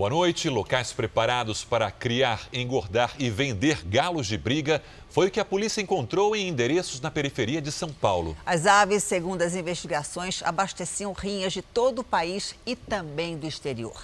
Boa noite. Locais preparados para criar, engordar e vender galos de briga foi o que a polícia encontrou em endereços na periferia de São Paulo. As aves, segundo as investigações, abasteciam rinhas de todo o país e também do exterior.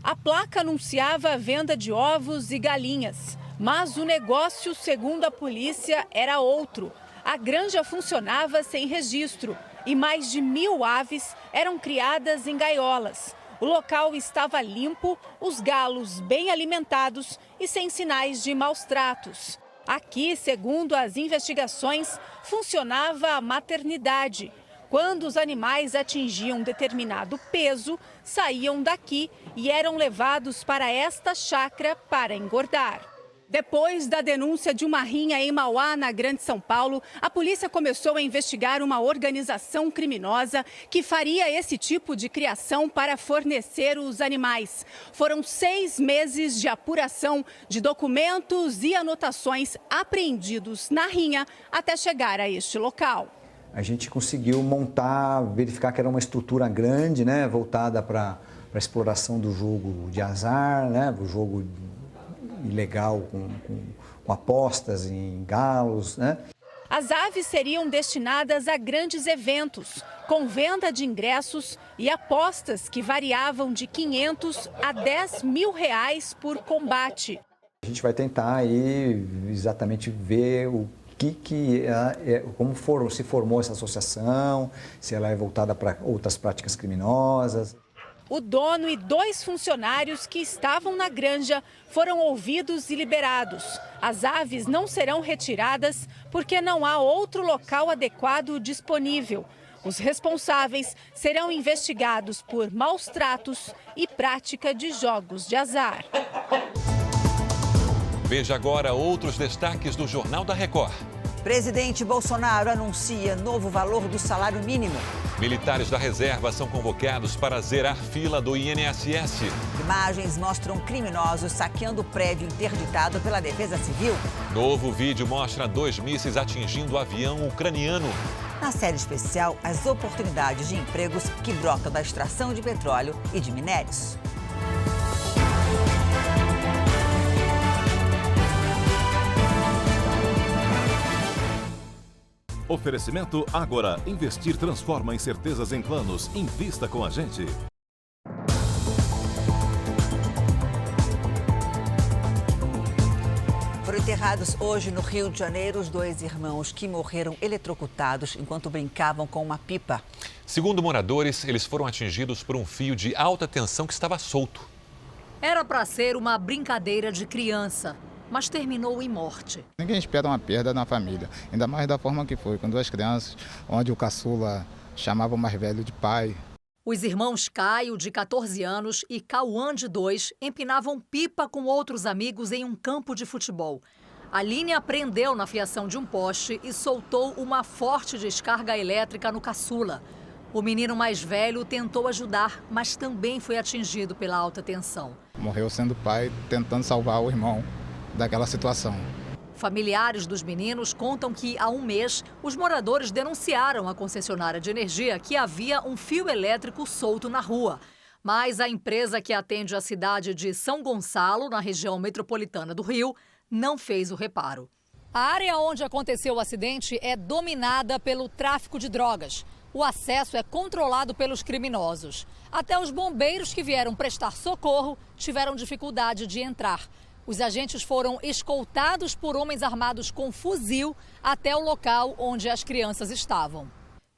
A placa anunciava a venda de ovos e galinhas, mas o negócio, segundo a polícia, era outro. A granja funcionava sem registro e mais de 1.000 aves eram criadas em gaiolas. O local estava limpo, os galos bem alimentados e sem sinais de maus tratos. Aqui, segundo as investigações, funcionava a maternidade. Quando os animais atingiam determinado peso, saíam daqui e eram levados para esta chácara para engordar. Depois da denúncia de uma rinha em Mauá, na Grande São Paulo, a polícia começou a investigar uma organização criminosa que faria esse tipo de criação para fornecer os animais. Foram 6 meses de apuração de documentos e anotações apreendidos na rinha até chegar a este local. A gente conseguiu montar, verificar que era uma estrutura grande, né, voltada para a exploração do jogo de azar, né, o jogo ilegal com apostas em galos, né? As aves seriam destinadas a grandes eventos, com venda de ingressos e apostas que variavam de 500 a 10 mil reais por combate. A gente vai tentar aí exatamente ver como se formou essa associação, se ela é voltada para outras práticas criminosas. O dono e 2 funcionários que estavam na granja foram ouvidos e liberados. As aves não serão retiradas porque não há outro local adequado disponível. Os responsáveis serão investigados por maus tratos e prática de jogos de azar. Veja agora outros destaques do Jornal da Record. Presidente Bolsonaro anuncia novo valor do salário mínimo. Militares da reserva são convocados para zerar fila do INSS. Imagens mostram criminosos saqueando o prédio interditado pela Defesa Civil. Novo vídeo mostra 2 mísseis atingindo o avião ucraniano. Na série especial, as oportunidades de empregos que brotam da extração de petróleo e de minérios. Oferecimento Ágora. Investir transforma incertezas em planos. Invista com a gente. Foram enterrados hoje no Rio de Janeiro os 2 irmãos que morreram eletrocutados enquanto brincavam com uma pipa. Segundo moradores, eles foram atingidos por um fio de alta tensão que estava solto. Era para ser uma brincadeira de criança, mas terminou em morte. Ninguém espera uma perda na família, ainda mais da forma que foi, com 2 crianças, onde o caçula chamava o mais velho de pai. Os irmãos Caio, de 14 anos, e Cauã, de 2, empinavam pipa com outros amigos em um campo de futebol. A linha prendeu na fiação de um poste e soltou uma forte descarga elétrica no caçula. O menino mais velho tentou ajudar, mas também foi atingido pela alta tensão. Morreu sendo pai, tentando salvar o irmão daquela situação. Familiares dos meninos contam que, há um mês, os moradores denunciaram à concessionária de energia que havia um fio elétrico solto na rua. Mas a empresa que atende a cidade de São Gonçalo, na região metropolitana do Rio, não fez o reparo. A área onde aconteceu o acidente é dominada pelo tráfico de drogas. O acesso é controlado pelos criminosos. Até os bombeiros que vieram prestar socorro tiveram dificuldade de entrar. Os agentes foram escoltados por homens armados com fuzil até o local onde as crianças estavam.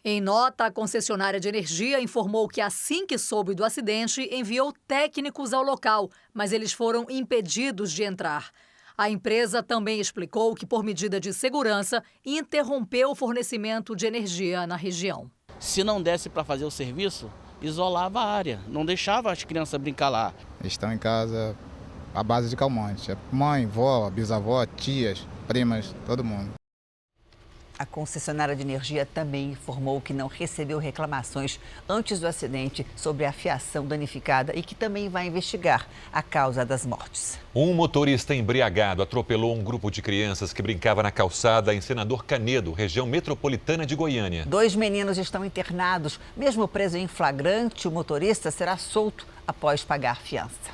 Em nota, a concessionária de energia informou que, assim que soube do acidente, enviou técnicos ao local, mas eles foram impedidos de entrar. A empresa também explicou que, por medida de segurança, interrompeu o fornecimento de energia na região. Se não desse para fazer o serviço, isolava a área, não deixava as crianças brincar lá. Estão em casa à base de calmante. Mãe, vó, bisavó, tias, primas, todo mundo. A concessionária de energia também informou que não recebeu reclamações antes do acidente sobre a fiação danificada e que também vai investigar a causa das mortes. Um motorista embriagado atropelou um grupo de crianças que brincava na calçada em Senador Canedo, região metropolitana de Goiânia. 2 meninos estão internados. Mesmo preso em flagrante, o motorista será solto após pagar fiança.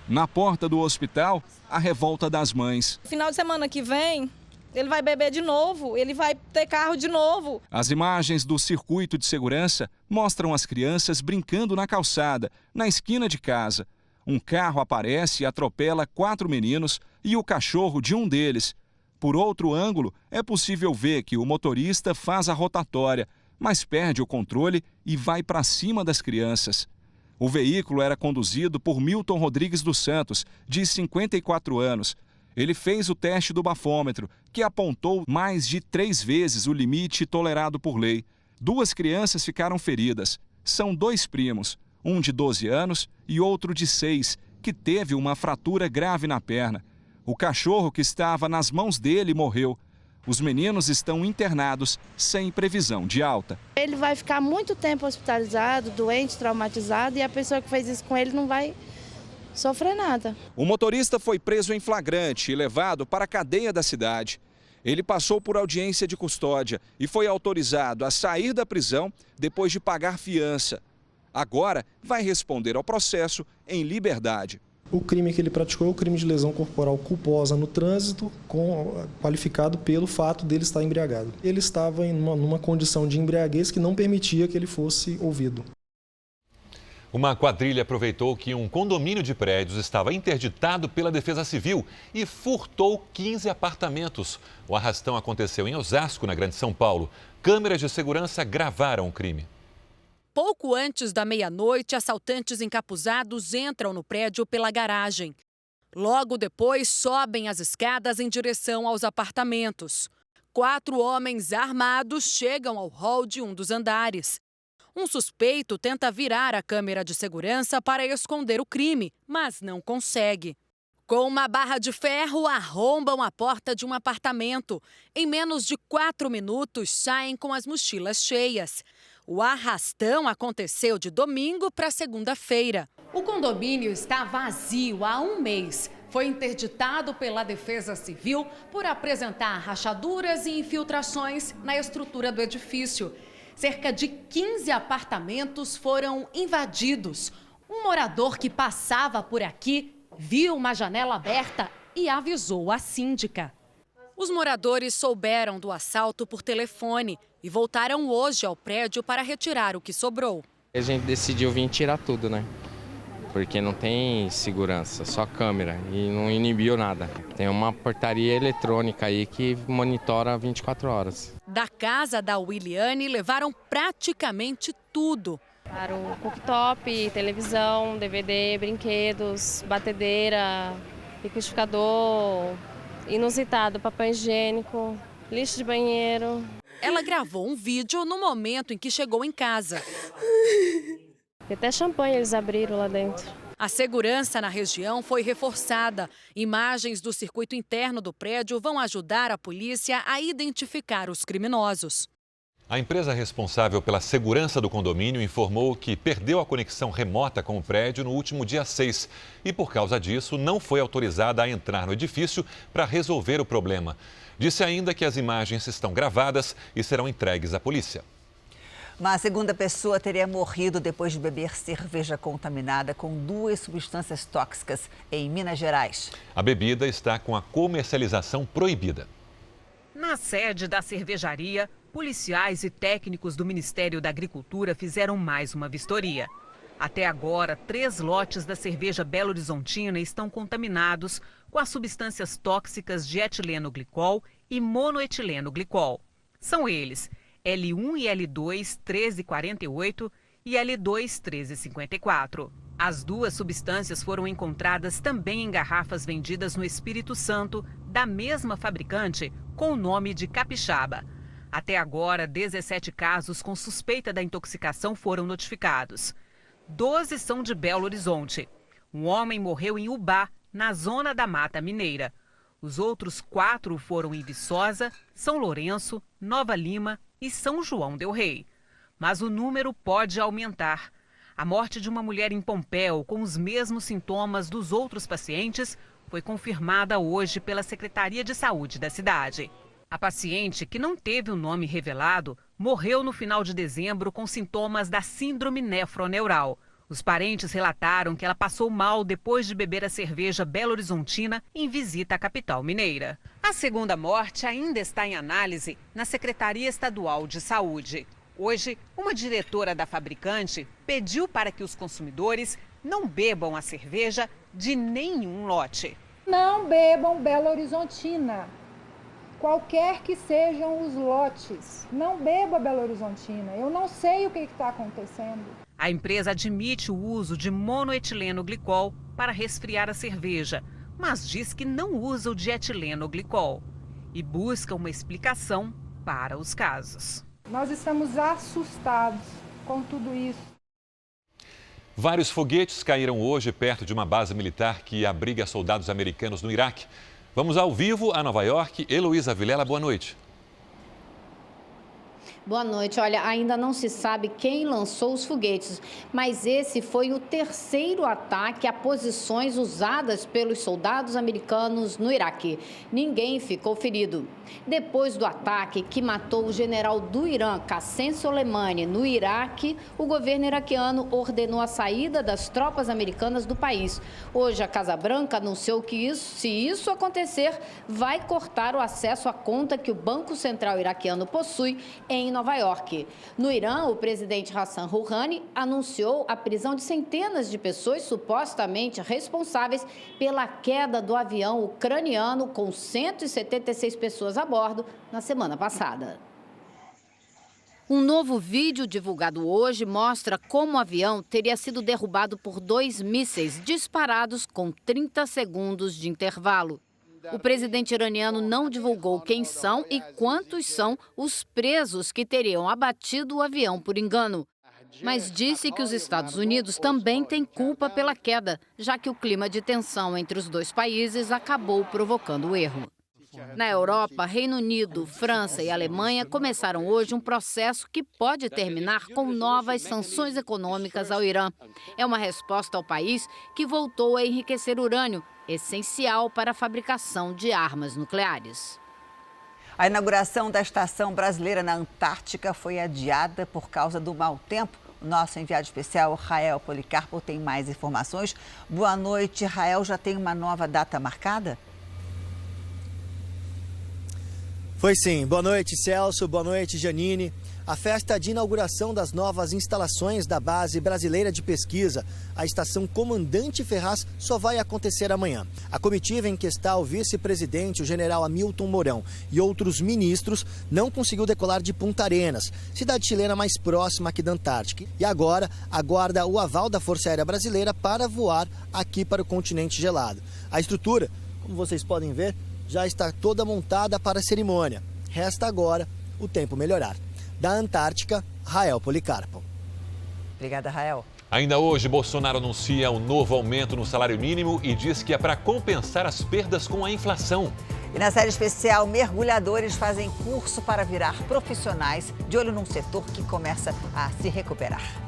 Na porta do hospital, a revolta das mães. Final de semana que vem, ele vai beber de novo, ele vai ter carro de novo. As imagens do circuito de segurança mostram as crianças brincando na calçada, na esquina de casa. Um carro aparece e atropela 4 meninos e o cachorro de um deles. Por outro ângulo, é possível ver que o motorista faz a rotatória, mas perde o controle e vai para cima das crianças. O veículo era conduzido por Milton Rodrigues dos Santos, de 54 anos. Ele fez o teste do bafômetro, que apontou mais de 3 vezes o limite tolerado por lei. 2 crianças ficaram feridas. São 2 primos, um de 12 anos e outro de 6, que teve uma fratura grave na perna. O cachorro que estava nas mãos dele morreu. Os meninos estão internados sem previsão de alta. Ele vai ficar muito tempo hospitalizado, doente, traumatizado, e a pessoa que fez isso com ele não vai sofrer nada. O motorista foi preso em flagrante e levado para a cadeia da cidade. Ele passou por audiência de custódia e foi autorizado a sair da prisão depois de pagar fiança. Agora vai responder ao processo em liberdade. O crime que ele praticou é o crime de lesão corporal culposa no trânsito, qualificado pelo fato dele estar embriagado. Ele estava numa condição de embriaguez que não permitia que ele fosse ouvido. Uma quadrilha aproveitou que um condomínio de prédios estava interditado pela Defesa Civil e furtou 15 apartamentos. O arrastão aconteceu em Osasco, na Grande São Paulo. Câmeras de segurança gravaram o crime. Pouco antes da meia-noite, assaltantes encapuzados entram no prédio pela garagem. Logo depois, sobem as escadas em direção aos apartamentos. 4 homens armados chegam ao hall de um dos andares. Um suspeito tenta virar a câmera de segurança para esconder o crime, mas não consegue. Com uma barra de ferro, arrombam a porta de um apartamento. Em menos de 4 minutos, saem com as mochilas cheias. O arrastão aconteceu de domingo para segunda-feira. O condomínio está vazio há 1 mês. Foi interditado pela Defesa Civil por apresentar rachaduras e infiltrações na estrutura do edifício. Cerca de 15 apartamentos foram invadidos. Um morador que passava por aqui viu uma janela aberta e avisou a síndica. Os moradores souberam do assalto por telefone e voltaram hoje ao prédio para retirar o que sobrou. A gente decidiu vir tirar tudo, né? Porque não tem segurança, só câmera e não inibiu nada. Tem uma portaria eletrônica aí que monitora 24 horas. Da casa da Williane levaram praticamente tudo. O cooktop, televisão, DVD, brinquedos, batedeira, liquidificador, inusitado, papel higiênico, lixo de banheiro. Ela gravou um vídeo no momento em que chegou em casa. E até champanhe eles abriram lá dentro. A segurança na região foi reforçada. Imagens do circuito interno do prédio vão ajudar a polícia a identificar os criminosos. A empresa responsável pela segurança do condomínio informou que perdeu a conexão remota com o prédio no último dia 6 e, por causa disso, não foi autorizada a entrar no edifício para resolver o problema. Disse ainda que as imagens estão gravadas e serão entregues à polícia. Uma segunda pessoa teria morrido depois de beber cerveja contaminada com 2 substâncias tóxicas em Minas Gerais. A bebida está com a comercialização proibida. Na sede da cervejaria, policiais e técnicos do Ministério da Agricultura fizeram mais uma vistoria. Até agora, 3 lotes da cerveja Belo Horizontina estão contaminados com as substâncias tóxicas de etileno glicol e monoetileno glicol. São eles L1 e L2 1348 e L2 1354. As 2 substâncias foram encontradas também em garrafas vendidas no Espírito Santo, da mesma fabricante, com o nome de Capixaba. Até agora, 17 casos com suspeita da intoxicação foram notificados. 12 são de Belo Horizonte. Um homem morreu em Ubá, na zona da Mata Mineira. Os outros 4 foram em Viçosa, São Lourenço, Nova Lima e São João del Rei. Mas o número pode aumentar. A morte de uma mulher em Pompéu, com os mesmos sintomas dos outros pacientes, foi confirmada hoje pela Secretaria de Saúde da cidade. A paciente, que não teve o nome revelado, morreu no final de dezembro com sintomas da síndrome nefroneural. Os parentes relataram que ela passou mal depois de beber a cerveja Belo Horizontina em visita à capital mineira. A segunda morte ainda está em análise na Secretaria Estadual de Saúde. Hoje, uma diretora da fabricante pediu para que os consumidores não bebam a cerveja de nenhum lote. Não bebam Belo Horizontina, qualquer que sejam os lotes. Não beba Belo Horizontina, eu não sei o que está acontecendo. A empresa admite o uso de monoetileno glicol para resfriar a cerveja, mas diz que não usa o dietileno glicol e busca uma explicação para os casos. Nós estamos assustados com tudo isso. Vários foguetes caíram hoje perto de uma base militar que abriga soldados americanos no Iraque. Vamos ao vivo a Nova York. Heloísa Vilela, boa noite. Boa noite. Olha, ainda não se sabe quem lançou os foguetes, mas esse foi o terceiro ataque a posições usadas pelos soldados americanos no Iraque. Ninguém ficou ferido. Depois do ataque que matou o general do Irã, Qassem Soleimani, no Iraque, o governo iraquiano ordenou a saída das tropas americanas do país. Hoje, a Casa Branca anunciou que se isso acontecer, vai cortar o acesso à conta que o Banco Central iraquiano possui em Nova York. No Irã, o presidente Hassan Rouhani anunciou a prisão de centenas de pessoas supostamente responsáveis pela queda do avião ucraniano com 176 pessoas a bordo na semana passada. Um novo vídeo divulgado hoje mostra como o avião teria sido derrubado por 2 mísseis disparados com 30 segundos de intervalo. O presidente iraniano não divulgou quem são e quantos são os presos que teriam abatido o avião por engano, mas disse que os Estados Unidos também têm culpa pela queda, já que o clima de tensão entre os dois países acabou provocando o erro. Na Europa, Reino Unido, França e Alemanha começaram hoje um processo que pode terminar com novas sanções econômicas ao Irã. É uma resposta ao país que voltou a enriquecer urânio, essencial para a fabricação de armas nucleares. A inauguração da estação brasileira na Antártica foi adiada por causa do mau tempo. O nosso enviado especial, Rael Policarpo, tem mais informações. Boa noite, Rael. Já tem uma nova data marcada? Foi sim. Boa noite, Celso. Boa noite, Janine. A festa de inauguração das novas instalações da Base Brasileira de Pesquisa, a estação Comandante Ferraz, só vai acontecer amanhã. A comitiva em que está o vice-presidente, o general Hamilton Mourão, e outros ministros não conseguiu decolar de Punta Arenas, cidade chilena mais próxima aqui da Antártica. E agora aguarda o aval da Força Aérea Brasileira para voar aqui para o continente gelado. A estrutura, como vocês podem ver, já está toda montada para a cerimônia. Resta agora o tempo melhorar. Da Antártica, Rael Policarpo. Obrigada, Rael. Ainda hoje, Bolsonaro anuncia um novo aumento no salário mínimo e diz que é para compensar as perdas com a inflação. E na série especial, mergulhadores fazem curso para virar profissionais, de olho num setor que começa a se recuperar.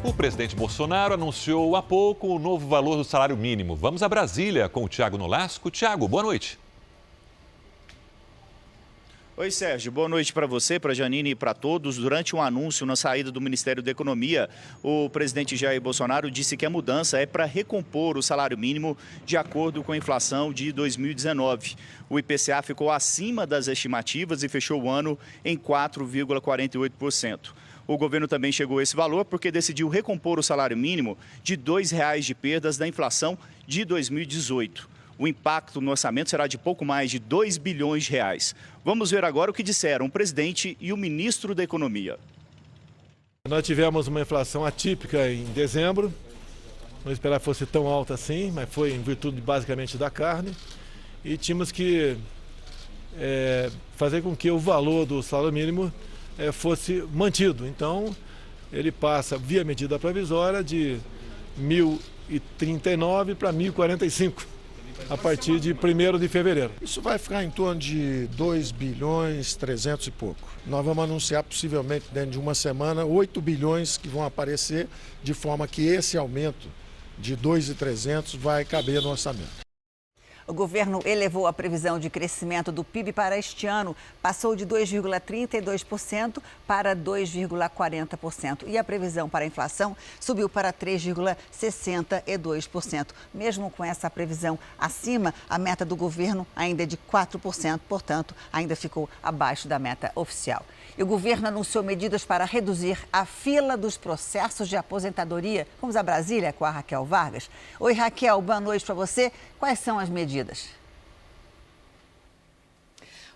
O presidente Bolsonaro anunciou há pouco o novo valor do salário mínimo. Vamos a Brasília com o Tiago Nolasco. Tiago, boa noite. Oi, Sérgio. Boa noite para você, para a Janine e para todos. Durante um anúncio na saída do Ministério da Economia, o presidente Jair Bolsonaro disse que a mudança é para recompor o salário mínimo de acordo com a inflação de 2019. O IPCA ficou acima das estimativas e fechou o ano em 4,48%. O governo também chegou a esse valor porque decidiu recompor o salário mínimo de R$ 2,00 de perdas da inflação de 2018. O impacto no orçamento será de pouco mais de 2 bilhões de reais. Vamos ver agora o que disseram o presidente e o ministro da Economia. Nós tivemos uma inflação atípica em dezembro. Não esperava que fosse tão alta assim, mas foi em virtude basicamente da carne. E tínhamos que fazer com que o valor do salário mínimo fosse mantido. Então, ele passa, via medida provisória, de 1.039 para 1.045, a partir de 1º de fevereiro. Isso vai ficar em torno de 2 bilhões 300 e pouco. Nós vamos anunciar possivelmente dentro de uma semana 8 bilhões que vão aparecer, de forma que esse aumento de 2.300 vai caber no orçamento. O governo elevou a previsão de crescimento do PIB para este ano, passou de 2,32% para 2,40%. E a previsão para a inflação subiu para 3,62%. Mesmo com essa previsão acima, a meta do governo ainda é de 4%, portanto, ainda ficou abaixo da meta oficial. E o governo anunciou medidas para reduzir a fila dos processos de aposentadoria. Vamos a Brasília com a Raquel Vargas. Oi, Raquel, boa noite para você. Quais são as medidas?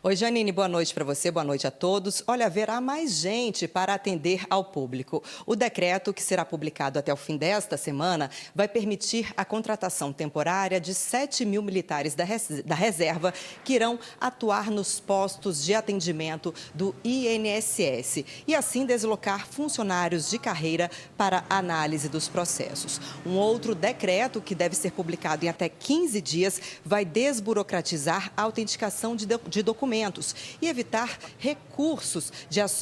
Oi, Janine, boa noite para você, boa noite a todos. Olha, haverá mais gente para atender ao público. O decreto, que será publicado até o fim desta semana, vai permitir a contratação temporária de 7 mil militares da reserva que irão atuar nos postos de atendimento do INSS e assim deslocar funcionários de carreira para análise dos processos. Um outro decreto, que deve ser publicado em até 15 dias, vai desburocratizar a autenticação de documentos e evitar recursos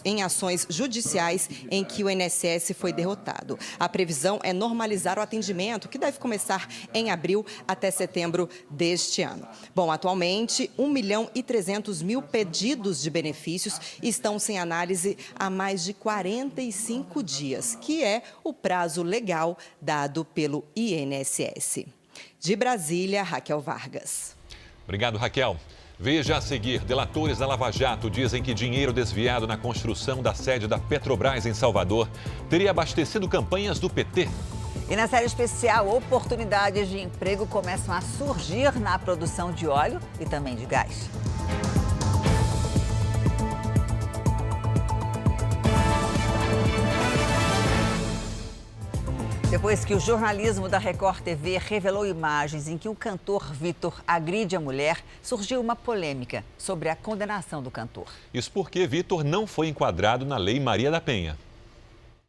em ações judiciais em que o INSS foi derrotado. A previsão é normalizar o atendimento, que deve começar em abril até setembro deste ano. Bom, atualmente, 1.300.000 pedidos de benefícios estão sem análise há mais de 45 dias, que é o prazo legal dado pelo INSS. De Brasília, Raquel Vargas. Obrigado, Raquel. Veja a seguir, delatores da Lava Jato dizem que dinheiro desviado na construção da sede da Petrobras em Salvador teria abastecido campanhas do PT. E na série especial, oportunidades de emprego começam a surgir na produção de óleo e também de gás. Depois que o jornalismo da Record TV revelou imagens em que o cantor Vitor agride a mulher, surgiu uma polêmica sobre a condenação do cantor. Isso porque Vitor não foi enquadrado na Lei Maria da Penha.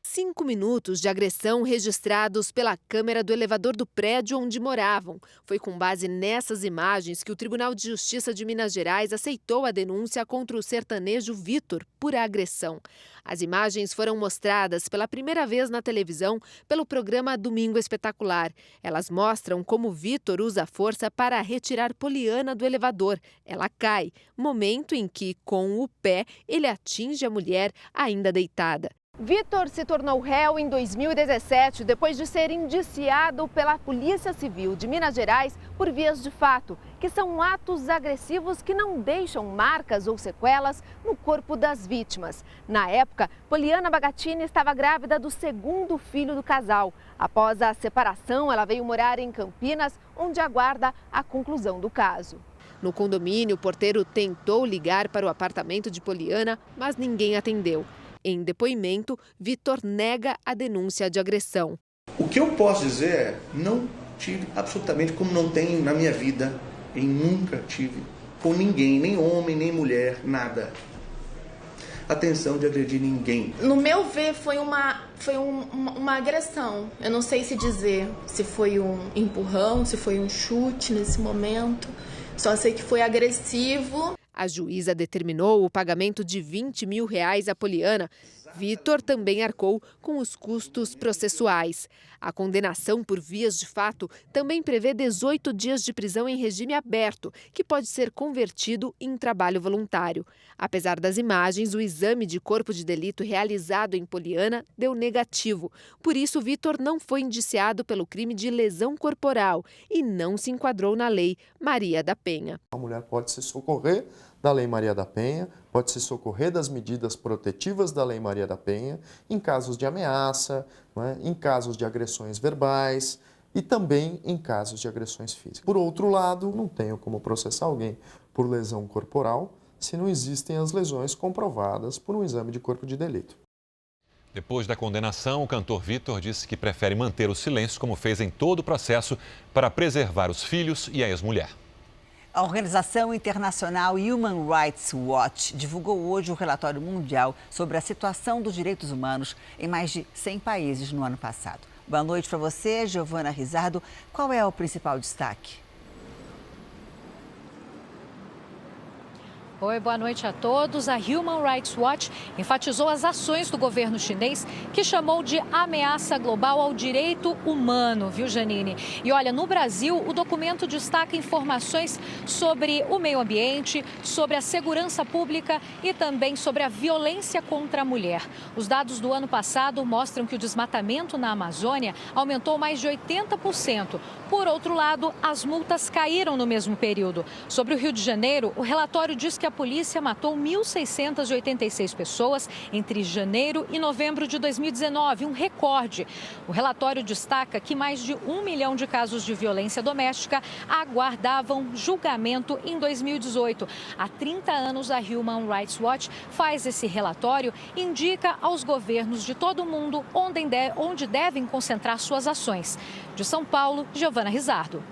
5 minutos de agressão registrados pela câmera do elevador do prédio onde moravam. Foi com base nessas imagens que o Tribunal de Justiça de Minas Gerais aceitou a denúncia contra o sertanejo Vitor por agressão. As imagens foram mostradas pela primeira vez na televisão pelo programa Domingo Espetacular. Elas mostram como Vitor usa a força para retirar Poliana do elevador. Ela cai, momento em que, com o pé, ele atinge a mulher ainda deitada. Vitor se tornou réu em 2017, depois de ser indiciado pela Polícia Civil de Minas Gerais por vias de fato, que são atos agressivos que não deixam marcas ou sequelas no corpo das vítimas. Na época, Poliana Bagatini estava grávida do segundo filho do casal. Após a separação, ela veio morar em Campinas, onde aguarda a conclusão do caso. No condomínio, o porteiro tentou ligar para o apartamento de Poliana, mas ninguém atendeu. Em depoimento, Vitor nega a denúncia de agressão. O que eu posso dizer é, não tive absolutamente, como não tenho na minha vida, e nunca tive com ninguém, nem homem, nem mulher, nada, atenção de agredir ninguém. No meu ver, foi uma agressão. Eu não sei se dizer se foi um empurrão, se foi um chute nesse momento. Só sei que foi agressivo. A juíza determinou o pagamento de R$20 mil a Poliana. Vitor também arcou com os custos processuais. A condenação por vias de fato também prevê 18 dias de prisão em regime aberto, que pode ser convertido em trabalho voluntário. Apesar das imagens, o exame de corpo de delito realizado em Poliana deu negativo. Por isso, Vitor não foi indiciado pelo crime de lesão corporal e não se enquadrou na Lei Maria da Penha. A mulher pode se socorrer da Lei Maria da Penha, pode se socorrer das medidas protetivas da Lei Maria da Penha em casos de ameaça, em casos de agressões verbais e também em casos de agressões físicas. Por outro lado, não tenho como processar alguém por lesão corporal se não existem as lesões comprovadas por um exame de corpo de delito. Depois da condenação, o cantor Vitor disse que prefere manter o silêncio, como fez em todo o processo, para preservar os filhos e a ex-mulher. A organização internacional Human Rights Watch divulgou hoje o relatório mundial sobre a situação dos direitos humanos em mais de 100 países no ano passado. Boa noite para você, Giovana Rizardo. Qual é o principal destaque? Oi, boa noite a todos. A Human Rights Watch enfatizou as ações do governo chinês, que chamou de ameaça global ao direito humano, viu, Janine? E olha, no Brasil, o documento destaca informações sobre o meio ambiente, sobre a segurança pública e também sobre a violência contra a mulher. Os dados do ano passado mostram que o desmatamento na Amazônia aumentou mais de 80%. Por outro lado, as multas caíram no mesmo período. Sobre o Rio de Janeiro, o relatório diz que a polícia matou 1.686 pessoas entre janeiro e novembro de 2019, um recorde. O relatório destaca que mais de 1 milhão de casos de violência doméstica aguardavam julgamento em 2018. Há 30 anos, a Human Rights Watch faz esse relatório e indica aos governos de todo o mundo onde devem concentrar suas ações. De São Paulo, Giovana Rizardo.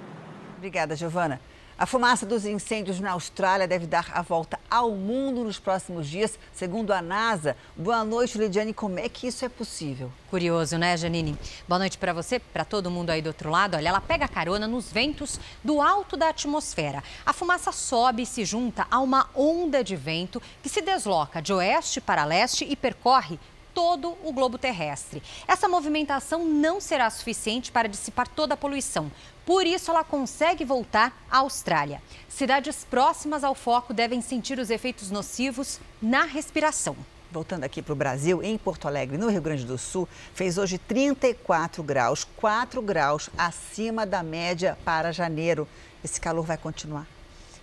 Obrigada, Giovana. A fumaça dos incêndios na Austrália deve dar a volta ao mundo nos próximos dias, segundo a NASA. Boa noite, Lidiane. Como é que isso é possível? Curioso, né, Janine? Boa noite para você, para todo mundo aí do outro lado. Olha, ela pega carona nos ventos do alto da atmosfera. A fumaça sobe e se junta a uma onda de vento que se desloca de oeste para leste e percorre todo o globo terrestre. Essa movimentação não será suficiente para dissipar toda a poluição. Por isso, ela consegue voltar à Austrália. Cidades próximas ao foco devem sentir os efeitos nocivos na respiração. Voltando aqui para o Brasil, em Porto Alegre, no Rio Grande do Sul, fez hoje 34 graus, 4 graus acima da média para janeiro. Esse calor vai continuar.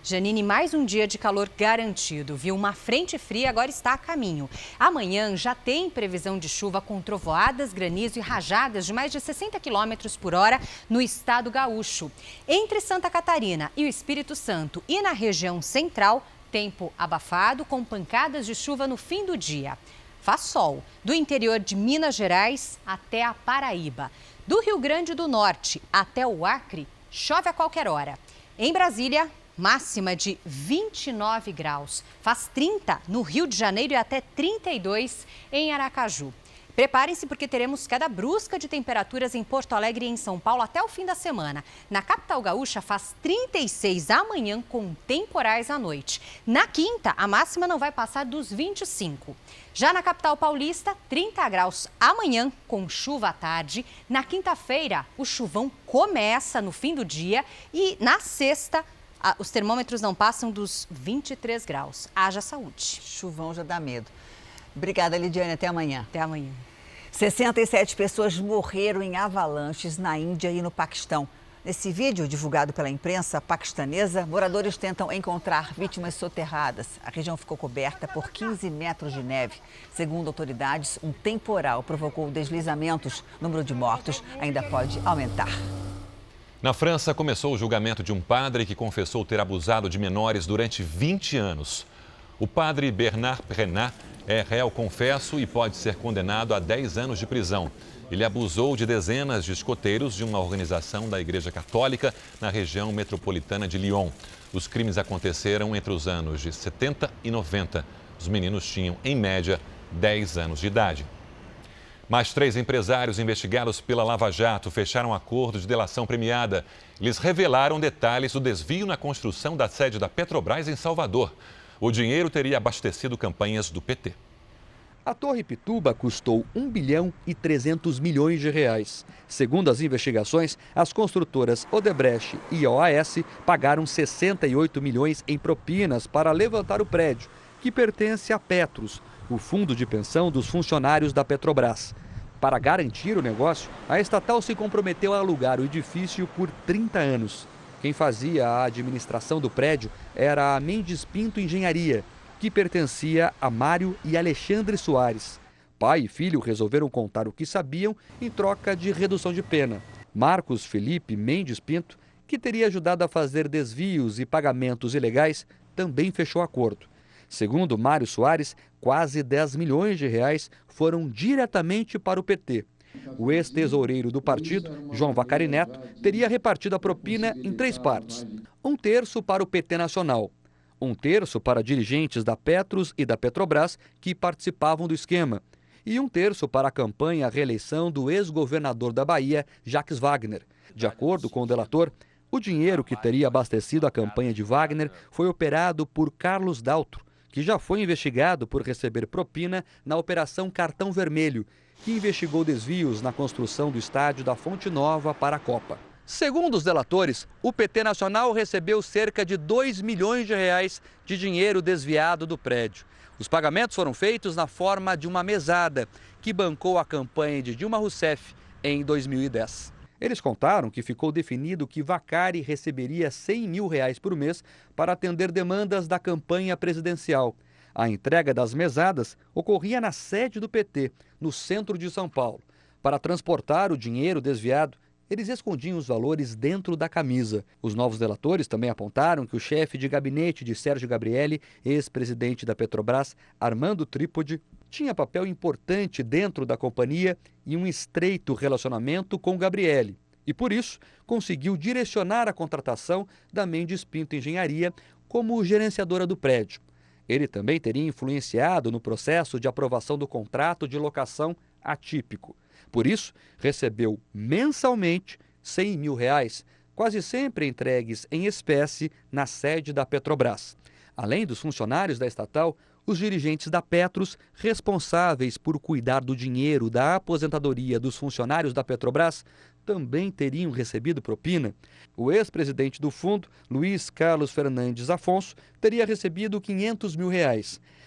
Janine, mais um dia de calor garantido, viu? Uma frente fria agora está a caminho. Amanhã já tem previsão de chuva com trovoadas, granizo e rajadas de mais de 60 km por hora no estado gaúcho. Entre Santa Catarina e o Espírito Santo e na região central, tempo abafado com pancadas de chuva no fim do dia. Faz sol do interior de Minas Gerais até a Paraíba. Do Rio Grande do Norte até o Acre, chove a qualquer hora. Em Brasília, máxima de 29 graus. Faz 30 no Rio de Janeiro e até 32 em Aracaju. Preparem-se porque teremos queda brusca de temperaturas em Porto Alegre e em São Paulo até o fim da semana. Na capital gaúcha faz 36 amanhã com temporais à noite. Na quinta, a máxima não vai passar dos 25. Já na capital paulista, 30 graus amanhã com chuva à tarde. Na quinta-feira, o chuvão começa no fim do dia e na sexta, os termômetros não passam dos 23 graus. Haja saúde. Chuvão já dá medo. Obrigada, Lidiane. Até amanhã. Até amanhã. 67 pessoas morreram em avalanches na Índia e no Paquistão. Nesse vídeo, divulgado pela imprensa paquistanesa, moradores tentam encontrar vítimas soterradas. A região ficou coberta por 15 metros de neve. Segundo autoridades, um temporal provocou deslizamentos. O número de mortos ainda pode aumentar. Na França, começou o julgamento de um padre que confessou ter abusado de menores durante 20 anos. O padre Bernard Prenat é réu confesso e pode ser condenado a 10 anos de prisão. Ele abusou de dezenas de escoteiros de uma organização da Igreja Católica na região metropolitana de Lyon. Os crimes aconteceram entre os anos de 70 e 90. Os meninos tinham, em média, 10 anos de idade. Mais 3 empresários investigados pela Lava Jato fecharam um acordo de delação premiada. Eles revelaram detalhes do desvio na construção da sede da Petrobras em Salvador. O dinheiro teria abastecido campanhas do PT. A Torre Pituba custou 1 bilhão e 300 milhões de reais. Segundo as investigações, as construtoras Odebrecht e OAS pagaram 68 milhões em propinas para levantar o prédio, que pertence a Petros, o fundo de pensão dos funcionários da Petrobras. Para garantir o negócio, a estatal se comprometeu a alugar o edifício por 30 anos. Quem fazia a administração do prédio era a Mendes Pinto Engenharia, que pertencia a Mário e Alexandre Soares. Pai e filho resolveram contar o que sabiam em troca de redução de pena. Marcos Felipe Mendes Pinto, que teria ajudado a fazer desvios e pagamentos ilegais, também fechou acordo. Segundo Mário Soares, quase 10 milhões de reais foram diretamente para o PT. O ex-tesoureiro do partido, João Vacari Neto, teria repartido a propina em 3 partes. 1/3 para o PT Nacional, 1/3 para dirigentes da Petros e da Petrobras que participavam do esquema e 1/3 para a campanha à reeleição do ex-governador da Bahia, Jacques Wagner. De acordo com o delator, o dinheiro que teria abastecido a campanha de Wagner foi operado por Carlos Daltro, que já foi investigado por receber propina na Operação Cartão Vermelho, que investigou desvios na construção do estádio da Fonte Nova para a Copa. Segundo os delatores, o PT Nacional recebeu cerca de R$2 milhões de dinheiro desviado do prédio. Os pagamentos foram feitos na forma de uma mesada, que bancou a campanha de Dilma Rousseff em 2010. Eles contaram que ficou definido que Vacari receberia R$100 mil por mês para atender demandas da campanha presidencial. A entrega das mesadas ocorria na sede do PT, no centro de São Paulo. Para transportar o dinheiro desviado, eles escondiam os valores dentro da camisa. Os novos delatores também apontaram que o chefe de gabinete de Sérgio Gabrielli, ex-presidente da Petrobras, Armando Trípode, tinha papel importante dentro da companhia e um estreito relacionamento com Gabrielli. E, por isso, conseguiu direcionar a contratação da Mendes Pinto Engenharia como gerenciadora do prédio. Ele também teria influenciado no processo de aprovação do contrato de locação atípico. Por isso, recebeu mensalmente R$100 mil, quase sempre entregues em espécie na sede da Petrobras. Além dos funcionários da estatal, os dirigentes da Petros, responsáveis por cuidar do dinheiro da aposentadoria dos funcionários da Petrobras, também teriam recebido propina. O ex-presidente do fundo, Luiz Carlos Fernandes Afonso, teria recebido R$500 mil.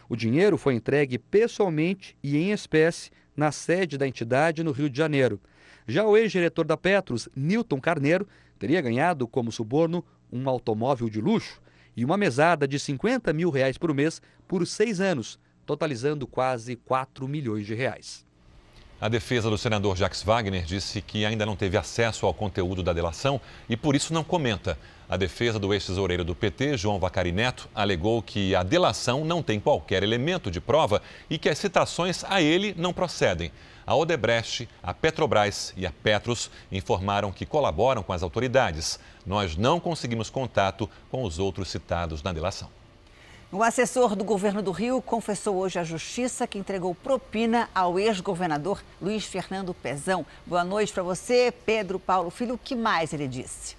O dinheiro foi entregue pessoalmente e em espécie na sede da entidade no Rio de Janeiro. Já o ex-diretor da Petros, Nilton Carneiro, teria ganhado como suborno um automóvel de luxo e uma mesada de R$50 mil por mês por 6 anos, totalizando quase R$4 milhões. A defesa do senador Jacques Wagner disse que ainda não teve acesso ao conteúdo da delação e por isso não comenta. A defesa do ex-tesoureiro do PT, João Vacari Neto, alegou que a delação não tem qualquer elemento de prova e que as citações a ele não procedem. A Odebrecht, a Petrobras e a Petros informaram que colaboram com as autoridades. Nós não conseguimos contato com os outros citados na delação. O assessor do governo do Rio confessou hoje à Justiça que entregou propina ao ex-governador Luiz Fernando Pezão. Boa noite para você, Pedro Paulo Filho. O que mais ele disse?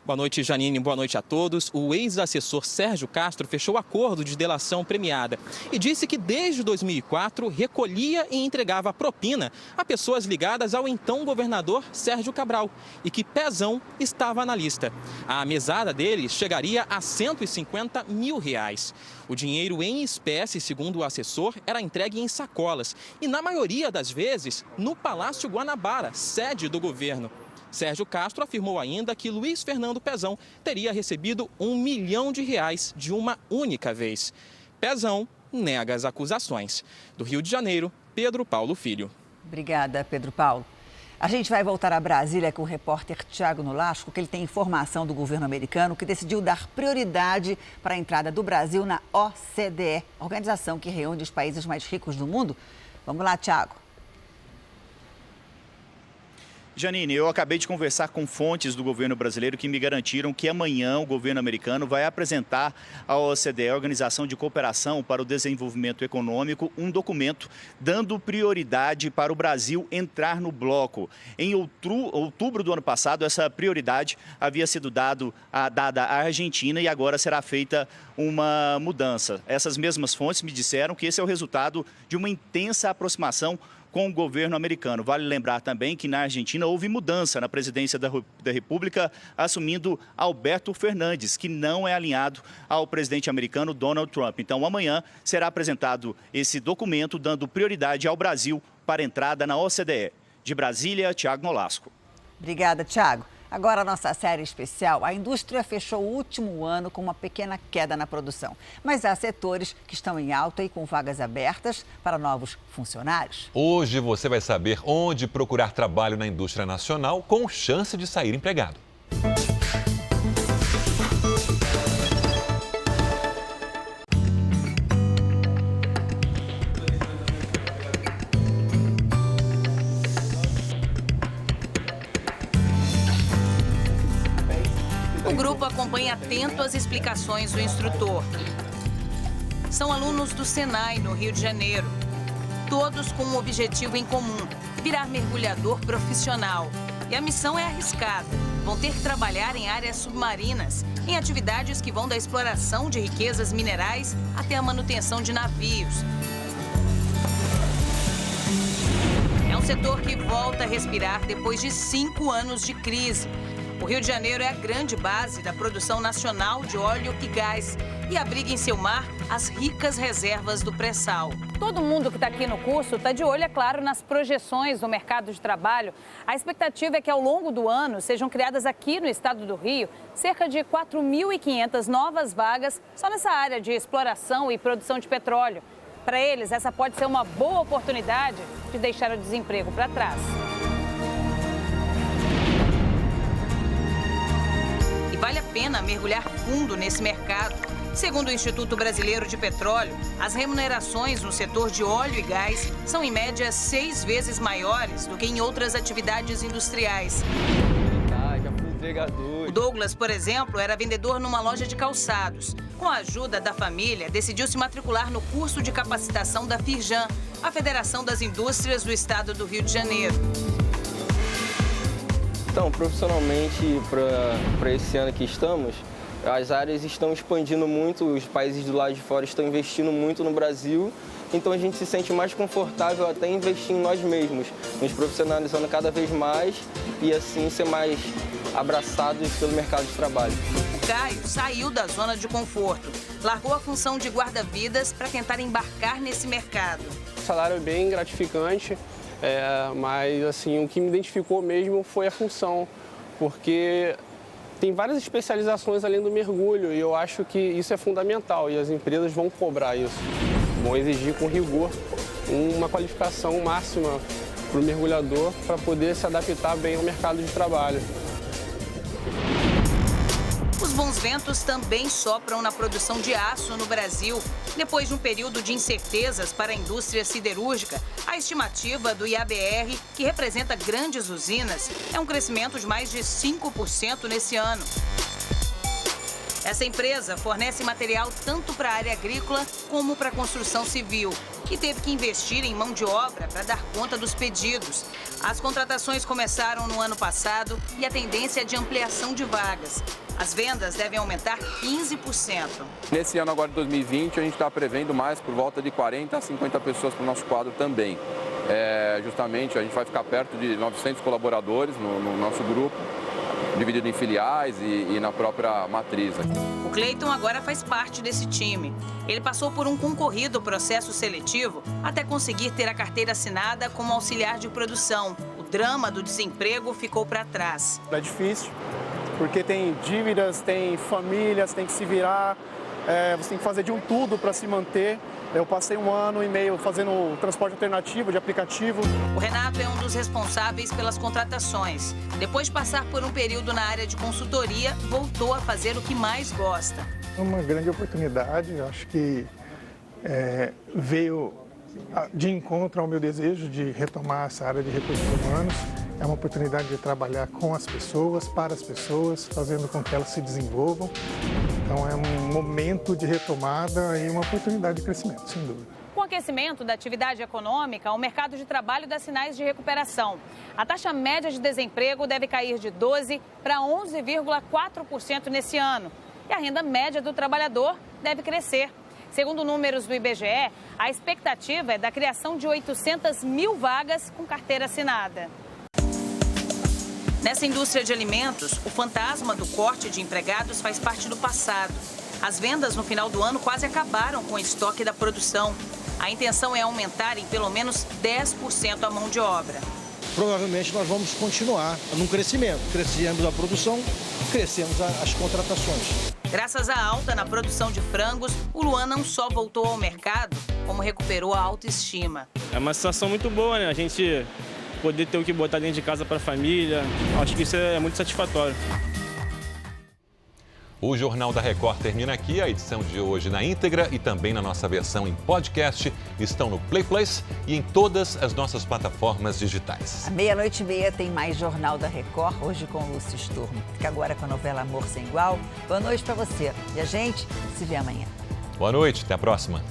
Boa noite, Janine. Boa noite a todos. O ex-assessor Sérgio Castro fechou acordo de delação premiada e disse que desde 2004 recolhia e entregava propina a pessoas ligadas ao então governador Sérgio Cabral e que Pezão estava na lista. A mesada dele chegaria a R$150 mil. O dinheiro em espécie, segundo o assessor, era entregue em sacolas e, na maioria das vezes, no Palácio Guanabara, sede do governo. Sérgio Castro afirmou ainda que Luiz Fernando Pezão teria recebido R$1 milhão de uma única vez. Pezão nega as acusações. Do Rio de Janeiro, Pedro Paulo Filho. Obrigada, Pedro Paulo. A gente vai voltar a Brasília com o repórter Tiago Nolasco, que ele tem informação do governo americano que decidiu dar prioridade para a entrada do Brasil na OCDE, organização que reúne os países mais ricos do mundo. Vamos lá, Tiago. Janine, eu acabei de conversar com fontes do governo brasileiro que me garantiram que amanhã o governo americano vai apresentar à OCDE, a Organização de Cooperação para o Desenvolvimento Econômico, um documento dando prioridade para o Brasil entrar no bloco. Em outubro do ano passado, essa prioridade havia sido dada à Argentina e agora será feita uma mudança. Essas mesmas fontes me disseram que esse é o resultado de uma intensa aproximação com o governo americano. Vale lembrar também que na Argentina houve mudança na presidência da República, assumindo Alberto Fernandes, que não é alinhado ao presidente americano Donald Trump. Então, amanhã será apresentado esse documento dando prioridade ao Brasil para a entrada na OCDE. De Brasília, Tiago Nolasco. Obrigada, Tiago. Agora a nossa série especial. A indústria fechou o último ano com uma pequena queda na produção. Mas há setores que estão em alta e com vagas abertas para novos funcionários. Hoje você vai saber onde procurar trabalho na indústria nacional com chance de sair empregado. O grupo acompanha atento as explicações do instrutor. São alunos do Senai, no Rio de Janeiro. Todos com um objetivo em comum: virar mergulhador profissional. E a missão é arriscada. Vão ter que trabalhar em áreas submarinas, em atividades que vão da exploração de riquezas minerais até a manutenção de navios. É um setor que volta a respirar depois de 5 anos de crise. O Rio de Janeiro é a grande base da produção nacional de óleo e gás e abriga em seu mar as ricas reservas do pré-sal. Todo mundo que está aqui no curso está de olho, é claro, nas projeções do mercado de trabalho. A expectativa é que ao longo do ano sejam criadas aqui no estado do Rio cerca de 4.500 novas vagas só nessa área de exploração e produção de petróleo. Para eles, essa pode ser uma boa oportunidade de deixar o desemprego para trás. E vale a pena mergulhar fundo nesse mercado. Segundo o Instituto Brasileiro de Petróleo, as remunerações no setor de óleo e gás são, em média, 6 vezes maiores do que em outras atividades industriais. O Douglas, por exemplo, era vendedor numa loja de calçados. Com a ajuda da família, decidiu se matricular no curso de capacitação da Firjan, a Federação das Indústrias do Estado do Rio de Janeiro. Então, profissionalmente, para esse ano que estamos, as áreas estão expandindo muito, os países do lado de fora estão investindo muito no Brasil, então a gente se sente mais confortável até investir em nós mesmos, nos profissionalizando cada vez mais e assim ser mais abraçados pelo mercado de trabalho. O Caio saiu da zona de conforto, largou a função de guarda-vidas para tentar embarcar nesse mercado. O salário é bem gratificante, mas assim, o que me identificou mesmo foi a função, porque tem várias especializações além do mergulho e eu acho que isso é fundamental e as empresas vão cobrar isso. Vão exigir com rigor uma qualificação máxima para o mergulhador para poder se adaptar bem ao mercado de trabalho. Os bons ventos também sopram na produção de aço no Brasil. Depois de um período de incertezas para a indústria siderúrgica, a estimativa do IABR, que representa grandes usinas, é um crescimento de mais de 5% nesse ano. Essa empresa fornece material tanto para a área agrícola como para a construção civil e teve que investir em mão de obra para dar conta dos pedidos. As contratações começaram no ano passado e a tendência é de ampliação de vagas. As vendas devem aumentar 15%. Nesse ano agora de 2020, a gente está prevendo mais por volta de 40 a 50 pessoas para o nosso quadro também. Justamente, a gente vai ficar perto de 900 colaboradores no nosso grupo, dividido em filiais e na própria matriz. O Cleiton agora faz parte desse time. Ele passou por um concorrido processo seletivo até conseguir ter a carteira assinada como auxiliar de produção. O drama do desemprego ficou para trás. É difícil, porque tem dívidas, tem famílias, tem que se virar, você tem que fazer de um tudo para se manter. Eu passei 1 ano e meio fazendo transporte alternativo, de aplicativo. O Renato é um dos responsáveis pelas contratações. Depois de passar por um período na área de consultoria, voltou a fazer o que mais gosta. É uma grande oportunidade, acho que veio de encontro ao meu desejo de retomar essa área de recursos humanos. É uma oportunidade de trabalhar com as pessoas, para as pessoas, fazendo com que elas se desenvolvam. Então é um momento de retomada e uma oportunidade de crescimento, sem dúvida. Com o aquecimento da atividade econômica, o mercado de trabalho dá sinais de recuperação. A taxa média de desemprego deve cair de 12% para 11,4% nesse ano. E a renda média do trabalhador deve crescer. Segundo números do IBGE, a expectativa é da criação de 800 mil vagas com carteira assinada. Nessa indústria de alimentos, o fantasma do corte de empregados faz parte do passado. As vendas no final do ano quase acabaram com o estoque da produção. A intenção é aumentar em pelo menos 10% a mão de obra. Provavelmente nós vamos continuar num crescimento. Crescemos a produção, crescemos as contratações. Graças à alta na produção de frangos, o Luan não só voltou ao mercado, como recuperou a autoestima. É uma situação muito boa, né? A gente poder ter o que botar dentro de casa para a família, acho que isso é muito satisfatório. O Jornal da Record termina aqui. A edição de hoje na íntegra e também na nossa versão em podcast estão no Play Plus e em todas as nossas plataformas digitais. À 00:30 tem mais Jornal da Record, hoje com o Lúcio Sturmo. Fica agora com a novela Amor Sem Igual. Boa noite para você. E a gente se vê amanhã. Boa noite, até a próxima.